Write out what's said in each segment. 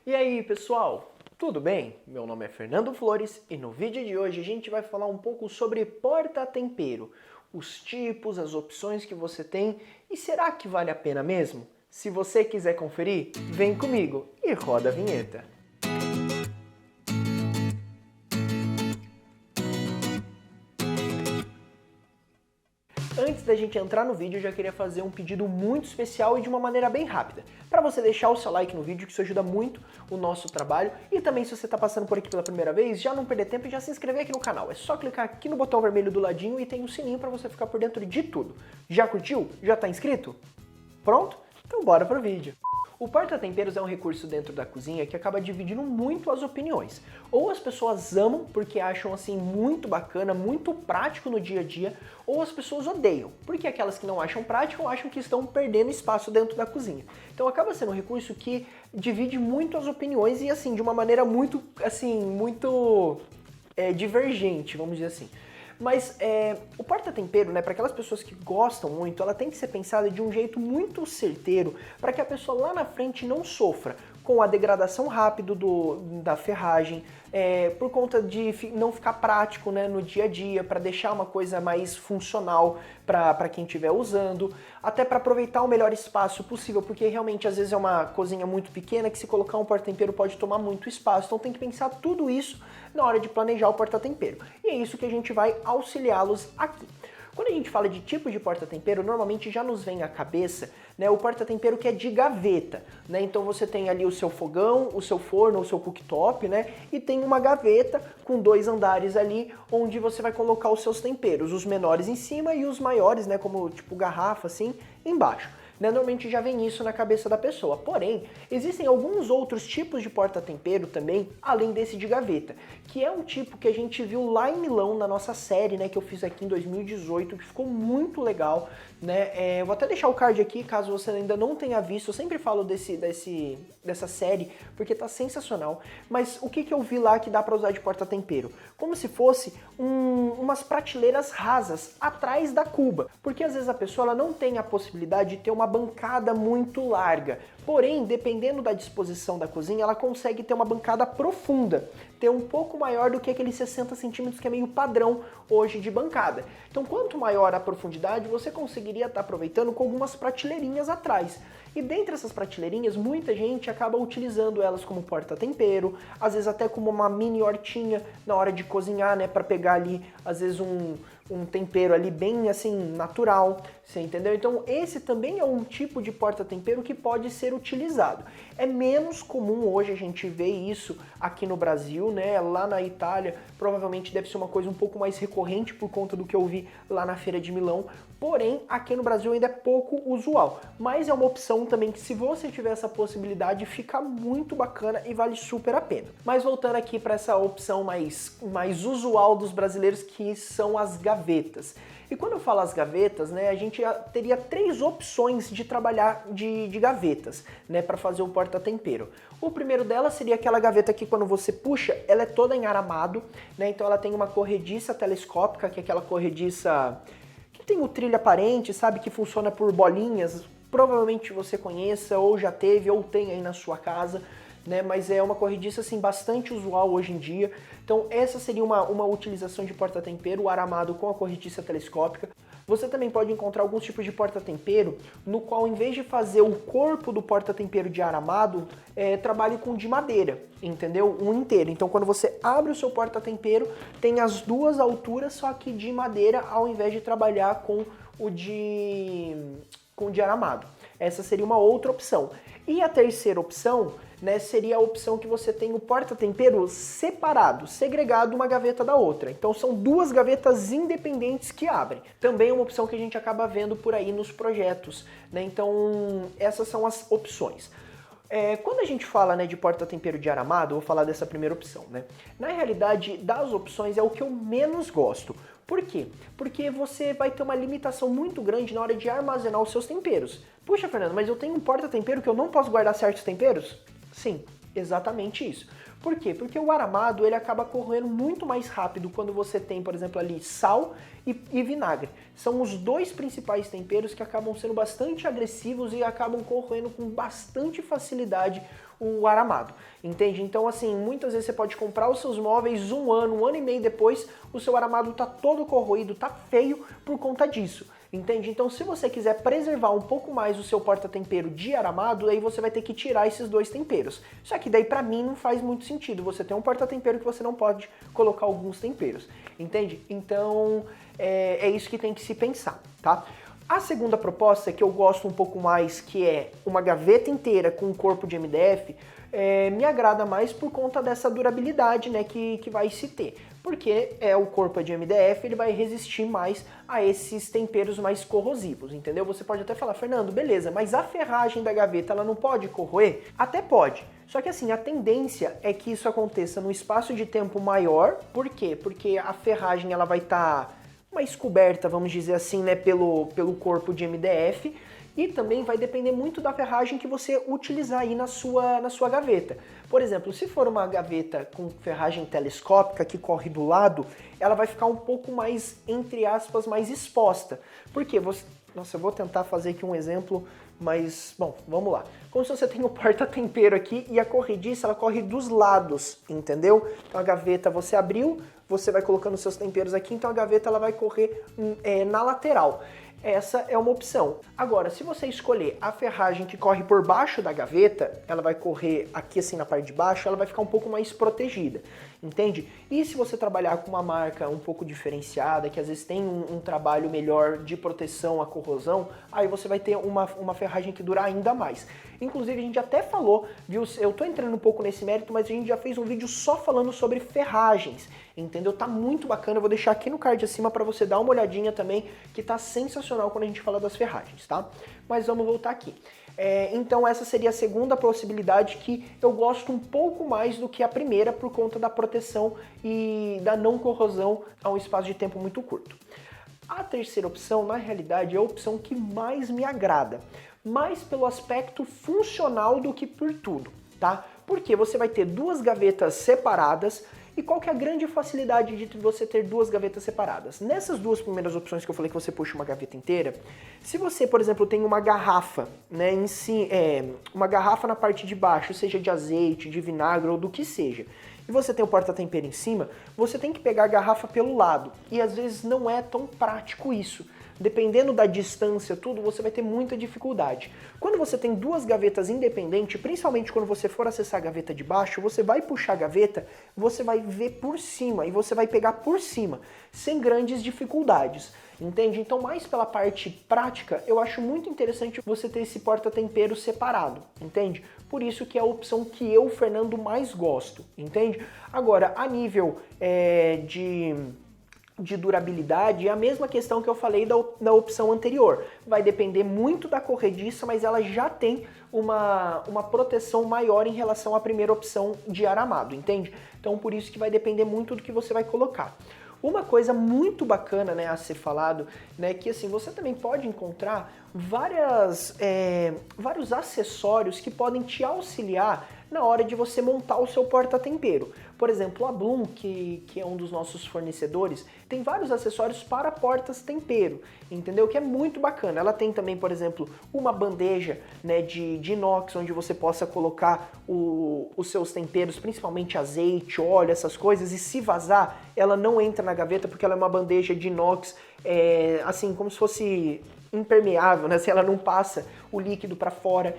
E aí, pessoal? Tudo bem? Meu nome é Fernando Flores e no vídeo de hoje a gente vai falar um pouco sobre porta-tempero, os tipos, as opções que você tem e será que vale a pena mesmo? Se você quiser conferir, vem comigo e roda a vinheta. Antes da gente entrar no vídeo, eu já queria fazer um pedido muito especial e de uma maneira bem rápida. Para você deixar o seu like no vídeo, que isso ajuda muito o nosso trabalho. E também, se você está passando por aqui pela primeira vez, já não perder tempo e já se inscrever aqui no canal. É só clicar aqui no botão vermelho do ladinho e tem um sininho para você ficar por dentro de tudo. Já curtiu? Já está inscrito? Pronto? Então bora pro vídeo. O porta-temperos é um recurso dentro da cozinha que acaba dividindo muito as opiniões. Ou as pessoas amam porque acham assim muito bacana, muito prático no dia a dia, ou as pessoas odeiam, porque aquelas que não acham prático acham que estão perdendo espaço dentro da cozinha. Então acaba sendo um recurso que divide muito as opiniões e assim, de uma maneira muito divergente, vamos dizer assim. Mas o porta-tempero, né, para aquelas pessoas que gostam muito, ela tem que ser pensada de um jeito muito certeiro para que a pessoa lá na frente não sofra com a degradação rápida da ferragem, por conta de não ficar prático, né, no dia a dia, para deixar uma coisa mais funcional para quem estiver usando, até para aproveitar o melhor espaço possível, porque realmente às vezes é uma cozinha muito pequena que se colocar um porta-tempero pode tomar muito espaço, então tem que pensar tudo isso na hora de planejar o porta-tempero. E é isso que a gente vai auxiliá-los aqui. Quando a gente fala de tipo de porta-tempero, normalmente já nos vem à cabeça, né, o porta-tempero que é de gaveta, né? Então você tem ali o seu fogão, o seu forno, o seu cooktop, né? E tem uma gaveta com 2 andares ali, onde você vai colocar os seus temperos, os menores em cima e os maiores, né, como tipo garrafa assim, embaixo. Normalmente já vem isso na cabeça da pessoa. Porém, existem alguns outros tipos de porta-tempero também, além desse de gaveta, que é um tipo que a gente viu lá em Milão, na nossa série, né, que eu fiz aqui em 2018, que ficou muito legal, né? Eu vou até deixar o card aqui, caso você ainda não tenha visto, eu sempre falo dessa série, porque tá sensacional. Mas o que eu vi lá que dá para usar de porta-tempero? Como se fosse umas prateleiras rasas atrás da cuba, porque às vezes a pessoa ela não tem a possibilidade de ter uma bancada muito larga. Porém, dependendo da disposição da cozinha, ela consegue ter uma bancada profunda, ter um pouco maior do que aqueles 60 centímetros que é meio padrão hoje de bancada. Então, quanto maior a profundidade, você conseguiria estar aproveitando com algumas prateleirinhas atrás. E dentre essas prateleirinhas, muita gente acaba utilizando elas como porta-tempero, às vezes até como uma mini hortinha na hora de cozinhar, né, para pegar ali, às vezes um tempero ali bem assim natural, você entendeu? Então esse também é um tipo de porta-tempero que pode ser utilizado. É menos comum hoje a gente ver isso aqui no Brasil, né? Lá na Itália provavelmente deve ser uma coisa um pouco mais recorrente por conta do que eu vi lá na Feira de Milão. Porém, aqui no Brasil ainda é pouco usual, mas é uma opção também que se você tiver essa possibilidade fica muito bacana e vale super a pena. Mas voltando aqui para essa opção mais usual dos brasileiros, que são as gavetas. E quando eu falo as gavetas, né, a gente teria 3 opções de trabalhar de gavetas, né, para fazer o porta-tempero. O primeiro delas seria aquela gaveta que quando você puxa, ela é toda em aramado, né, então ela tem uma corrediça telescópica, que é aquela corrediça que tem o trilho aparente, sabe, que funciona por bolinhas, provavelmente você conheça, ou já teve, ou tem aí na sua casa, né, mas é uma corrediça assim bastante usual hoje em dia. Então essa seria uma utilização de porta-tempero, o aramado com a corrediça telescópica. Você também pode encontrar alguns tipos de porta-tempero no qual, em vez de fazer o corpo do porta-tempero de aramado, trabalhe com de madeira, entendeu? Um inteiro. Então quando você abre o seu porta-tempero, tem as 2 alturas, só que de madeira, ao invés de trabalhar com o de aramado. Essa seria uma outra opção. E a terceira opção, né, seria a opção que você tem o porta-tempero separado, segregado uma gaveta da outra. Então são 2 gavetas independentes que abrem. Também é uma opção que a gente acaba vendo por aí nos projetos, né? Então essas são as opções. Quando a gente fala, né, de porta-tempero de aramado, eu vou falar dessa primeira opção, né? Na realidade, das opções é o que eu menos gosto. Por quê? Porque você vai ter uma limitação muito grande na hora de armazenar os seus temperos. Puxa, Fernando, mas eu tenho um porta-tempero que eu não posso guardar certos temperos? Sim, exatamente isso. Por quê? Porque o aramado ele acaba corroendo muito mais rápido quando você tem, por exemplo, ali sal e vinagre. São os 2 principais temperos que acabam sendo bastante agressivos e acabam corroendo com bastante facilidade o aramado, entende? Então assim, muitas vezes você pode comprar os seus móveis um ano e meio depois, o seu aramado tá todo corroído, tá feio por conta disso. Entende? Então, se você quiser preservar um pouco mais o seu porta-tempero de aramado, aí você vai ter que tirar esses dois temperos. Só que daí, pra mim, não faz muito sentido. Você tem um porta-tempero que você não pode colocar alguns temperos. Entende? Então, é isso que tem que se pensar, tá? A segunda proposta, que eu gosto um pouco mais, que é uma gaveta inteira com um corpo de MDF, me agrada mais por conta dessa durabilidade, né, que vai se ter. Porque o corpo de MDF, ele vai resistir mais a esses temperos mais corrosivos, entendeu? Você pode até falar, Fernando, beleza, mas a ferragem da gaveta, ela não pode corroer? Até pode. Só que assim, a tendência é que isso aconteça num espaço de tempo maior. Por quê? Porque a ferragem, ela vai estar mais coberta, vamos dizer assim, né, pelo corpo de MDF. E também vai depender muito da ferragem que você utilizar aí na sua gaveta. Por exemplo, se for uma gaveta com ferragem telescópica que corre do lado, ela vai ficar um pouco mais, entre aspas, mais exposta. Por quê? Nossa, eu vou tentar fazer aqui um exemplo, mas, bom, vamos lá. Como se você tem um porta-tempero aqui e a corrediça, ela corre dos lados, entendeu? Então a gaveta você abriu, você vai colocando seus temperos aqui, então a gaveta ela vai correr na lateral. Essa é uma opção. Agora, se você escolher a ferragem que corre por baixo da gaveta, ela vai correr aqui assim na parte de baixo, ela vai ficar um pouco mais protegida, entende? E se você trabalhar com uma marca um pouco diferenciada, que às vezes tem um trabalho melhor de proteção à corrosão, aí você vai ter uma ferragem que dura ainda mais. Inclusive, a gente até falou, viu? Eu tô entrando um pouco nesse mérito, mas a gente já fez um vídeo só falando sobre ferragens, entendeu? Tá muito bacana, eu vou deixar aqui no card acima para você dar uma olhadinha também, que tá sensacional quando a gente fala das ferragens, tá? Mas vamos voltar aqui. Então essa seria a segunda possibilidade, que eu gosto um pouco mais do que a primeira por conta da proteção e da não corrosão a um espaço de tempo muito curto. A terceira opção, na realidade, é a opção que mais me agrada, mais pelo aspecto funcional do que por tudo, tá? Porque você vai ter duas gavetas separadas. E qual que é a grande facilidade de você ter duas gavetas separadas? Nessas duas primeiras opções que eu falei que você puxa uma gaveta inteira, se você, por exemplo, tem uma garrafa, né, uma garrafa na parte de baixo, seja de azeite, de vinagre ou do que seja, e você tem o porta-tempero em cima, você tem que pegar a garrafa pelo lado. E às vezes não é tão prático isso. Dependendo da distância, tudo, você vai ter muita dificuldade. Quando você tem duas gavetas independentes, principalmente quando você for acessar a gaveta de baixo, você vai puxar a gaveta, você vai ver por cima e você vai pegar por cima, sem grandes dificuldades, entende? Então, mais pela parte prática, eu acho muito interessante você ter esse porta-tempero separado, entende? Por isso que é a opção que eu, Fernando, mais gosto, entende? Agora, a nível de durabilidade, é a mesma questão que eu falei da opção anterior. Vai depender muito da corrediça, mas ela já tem uma proteção maior em relação à primeira opção de aramado, entende? Então por isso que vai depender muito do que você vai colocar. Uma coisa muito bacana, né, a ser falado, né, que assim, você também pode encontrar vários acessórios que podem te auxiliar na hora de você montar o seu porta-tempero. Por exemplo, a Blum, que é um dos nossos fornecedores, tem vários acessórios para portas-tempero, entendeu? Que é muito bacana. Ela tem também, por exemplo, uma bandeja, né, de inox, onde você possa colocar os seus temperos, principalmente azeite, óleo, essas coisas, e se vazar, ela não entra na gaveta, porque ela é uma bandeja de inox, assim, como se fosse impermeável, né? Se ela não passa o líquido para fora.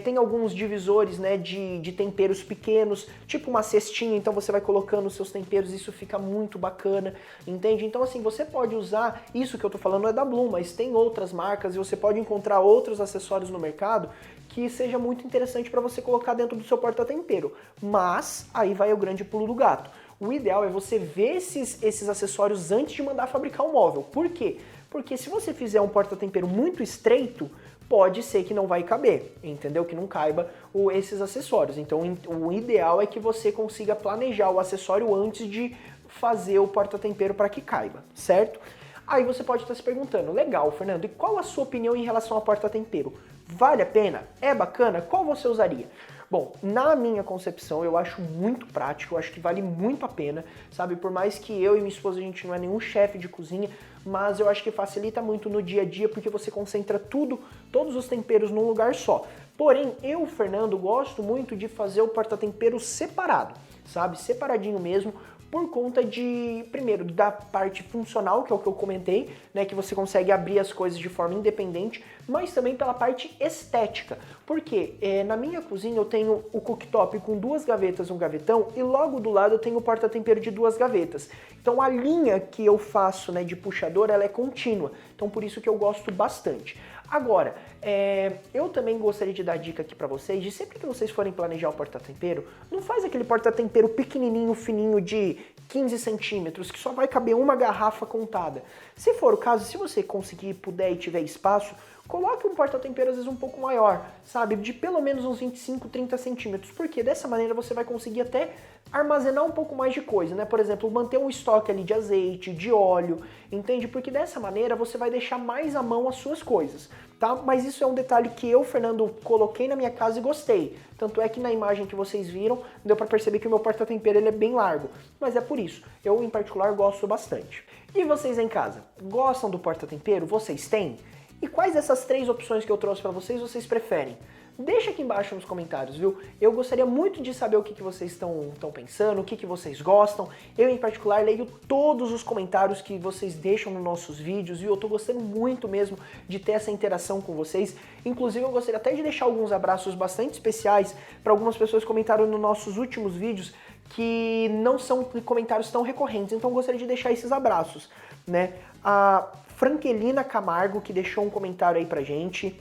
Tem alguns divisores, né, de temperos pequenos, tipo uma cestinha, então você vai colocando os seus temperos, isso fica muito bacana, entende? Então assim, você pode usar, isso que eu tô falando é da Blum, mas tem outras marcas e você pode encontrar outros acessórios no mercado que seja muito interessante para você colocar dentro do seu porta-tempero. Mas aí vai o grande pulo do gato. O ideal é você ver esses acessórios antes de mandar fabricar o móvel. Por quê? Porque se você fizer um porta-tempero muito estreito, pode ser que não vai caber, entendeu? Que não caiba esses acessórios. Então o ideal é que você consiga planejar o acessório antes de fazer o porta-tempero para que caiba, certo? Aí você pode estar se perguntando, legal, Fernando, e qual a sua opinião em relação ao porta-tempero? Vale a pena? É bacana? Qual você usaria? Bom, na minha concepção, eu acho muito prático, eu acho que vale muito a pena, sabe? Por mais que eu e minha esposa, a gente não é nenhum chefe de cozinha, mas eu acho que facilita muito no dia a dia, porque você concentra todos os temperos num lugar só. Porém, eu, Fernando, gosto muito de fazer o porta-tempero separado, sabe? Separadinho mesmo, por conta de, primeiro, da parte funcional, que é o que eu comentei, né, que você consegue abrir as coisas de forma independente, mas também pela parte estética. Porque na minha cozinha eu tenho o cooktop com 2 gavetas, um gavetão, e logo do lado eu tenho o porta-tempero de 2 gavetas. Então a linha que eu faço, né, de puxador, ela é contínua. Então por isso que eu gosto bastante. Agora, eu também gostaria de dar dica aqui pra vocês, de sempre que vocês forem planejar o porta-tempero, não faz aquele porta-tempero pequenininho, fininho de 15 centímetros, que só vai caber uma garrafa contada. Se for o caso, se você conseguir, puder e tiver espaço, coloque um porta-tempero às vezes um pouco maior, sabe? De pelo menos uns 25, 30 centímetros, porque dessa maneira você vai conseguir até armazenar um pouco mais de coisa, né? Por exemplo, manter um estoque ali de azeite, de óleo, entende? Porque dessa maneira você vai deixar mais à mão as suas coisas, tá? Mas isso é um detalhe que eu, Fernando, coloquei na minha casa e gostei. Tanto é que na imagem que vocês viram, deu pra perceber que o meu porta-tempero ele é bem largo. Mas é por isso, eu em particular gosto bastante. E vocês em casa, gostam do porta-tempero? Vocês têm? E quais dessas 3 opções que eu trouxe pra vocês preferem? Deixa aqui embaixo nos comentários, viu? Eu gostaria muito de saber o que vocês estão pensando, o que vocês gostam. Eu, em particular, leio todos os comentários que vocês deixam nos nossos vídeos, viu? Eu tô gostando muito mesmo de ter essa interação com vocês. Inclusive, eu gostaria até de deixar alguns abraços bastante especiais para algumas pessoas que comentaram nos nossos últimos vídeos que não são comentários tão recorrentes, então eu gostaria de deixar esses abraços, né? A Frankelina Camargo, que deixou um comentário aí pra gente.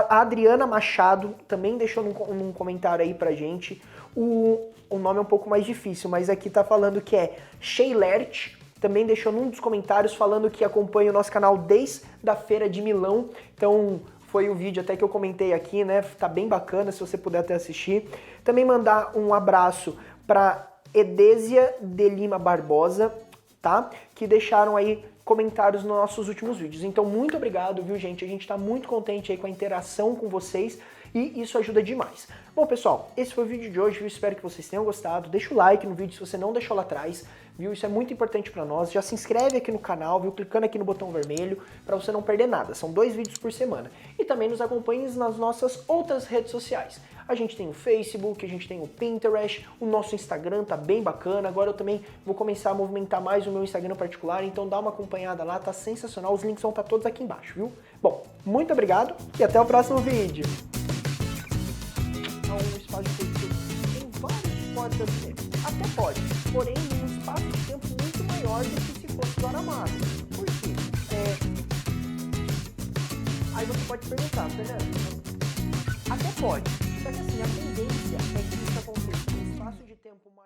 A Adriana Machado também deixou num comentário aí pra gente. O nome é um pouco mais difícil, mas aqui tá falando que é Sheilert. Também deixou num dos comentários falando que acompanha o nosso canal desde a Feira de Milão. Então foi o vídeo até que eu comentei aqui, né? Tá bem bacana, se você puder até assistir. Também mandar um abraço pra Edésia de Lima Barbosa, tá? Que deixaram aí comentários nos nossos últimos vídeos. Então, muito obrigado, viu, gente? A gente tá muito contente aí com a interação com vocês e isso ajuda demais. Bom, pessoal, esse foi o vídeo de hoje, viu? Espero que vocês tenham gostado. Deixa o like no vídeo se você não deixou lá atrás, viu? Isso é muito importante pra nós. Já se inscreve aqui no canal, viu? Clicando aqui no botão vermelho pra você não perder nada. São 2 vídeos por semana. E também nos acompanhe nas nossas outras redes sociais. A gente tem o Facebook, a gente tem o Pinterest, o nosso Instagram tá bem bacana. Agora eu também vou começar a movimentar mais o meu Instagram particular, então dá uma acompanhada lá, tá sensacional. Os links vão estar todos aqui embaixo, viu? Bom, muito obrigado e até o próximo vídeo. É um espaço de tempo tem vários porta-tempos. Até pode, porém um espaço de tempo muito maior do que se fosse do armário. Por quê? Aí você pode perguntar, Fernando, até pode. Só que assim, a tendência é que isso aconteça em um espaço de tempo mais